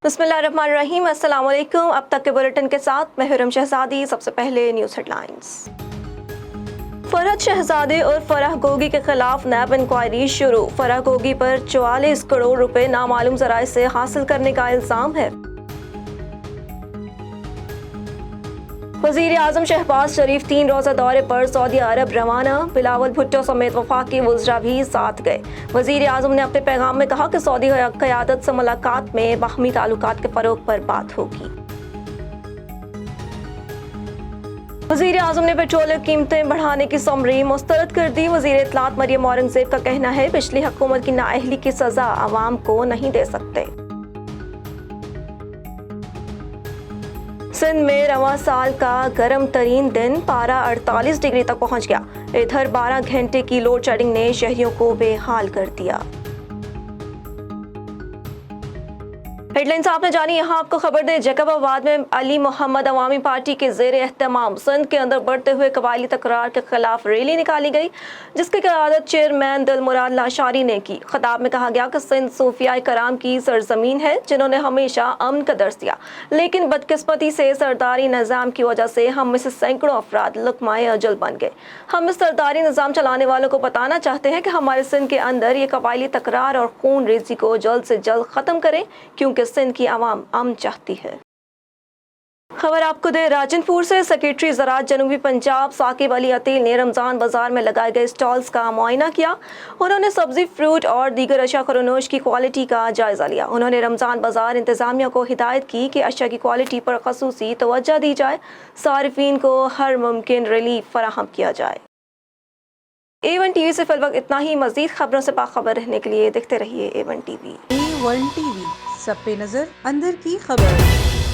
बिस्मिल्लाहिर्रहमानिर्रहीम। अस्सलाम वालेकुम। अब तक के बुलेटिन के साथ मैं हुरम शहजादी। सबसे पहले न्यूज़ हेडलाइंस। फरहत शहजादे और फराह गोगी के खिलाफ नैब इंक्वायरी शुरू। फराह गोगी पर 44 करोड़ रुपए नामालूम जराए से हासिल करने का इल्जाम है। वज़ीर आज़म शहबाज शरीफ 3 रोज़ा दौरे पर सऊदी अरब रवाना। बिलावल भुट्टो समेत वफाकी वज़रा भी साथ गए। वज़ीर आज़म ने अपने पैगाम में कहा कि सऊदी क़यादत से मुलाकात में बाहमी ताल्लुकात के फ़रोग़ पर बात होगी। वज़ीर आज़म ने पेट्रोल कीमतें बढ़ाने की समरी मुस्तरद कर दी। वज़ीर इत्तलात मरियम औरंगज़ेब का कहना है, पिछली हुकूमत की नाअहली की सज़ा आवाम को नहीं दे सकते। सिंध में रवां साल का गर्म तरीन दिन, पारा 48 डिग्री तक पहुंच गया। इधर 12 घंटे की लोड शेडिंग ने शहरियों को बेहाल कर दिया। हेडलाइंस आपने जानी। यहाँ आपको खबर दें, जैकबाबाद में अली मोहम्मद अवामी पार्टी के ज़ेर एहतमाम सिंध के अंदर बढ़ते हुए कबायली तकरार के खिलाफ रैली निकाली गई, जिसकी क़यादत चेयरमैन दिलमुराद लाशारी ने की। खिताब में कहा गया कि सिंध सूफिया कराम की सरजमीन है, जिन्होंने हमेशा अमन का दर्स दिया, लेकिन बदकिस्मती से सरदारी निज़ाम की वजह से हम में से सैकड़ों अफराद लुक़माए अजल बन गए। हम इस सरदारी निज़ाम चलाने वालों को बताना चाहते हैं कि हमारे सिंध के अंदर ये कबायली तकरार और खून रेजी को जल्द से जल्द ख़त्म करें, क्योंकि सिंध की आवाम अमन चाहती है। खबर आपको दे राजनपुर से। सेक्रेटरी ज़राअत जनूबी पंजाब साकिब अली अतील ने रमज़ान बाजार में लगाए गए स्टॉल्स का मुआयना किया। उन्होंने सब्जी, फ्रूट और दीगर अशा खरोनोश की क्वालिटी का जायजा लिया। उन्होंने रमज़ान बाजार इंतजामिया को हिदायत की कि अशा की क्वालिटी पर ख़ुसूसी तवज्जो दी जाए, सारिफीन को हर मुमकिन रिलीफ फराहम किया जाए। A1 टीवी से फिल वक्त इतना ही। मज़ीद खबरों से बाखबर रहने के लिए देखते रहिए A1 टीवी। A1 टीवी, सब पे नजर, अंदर की खबर।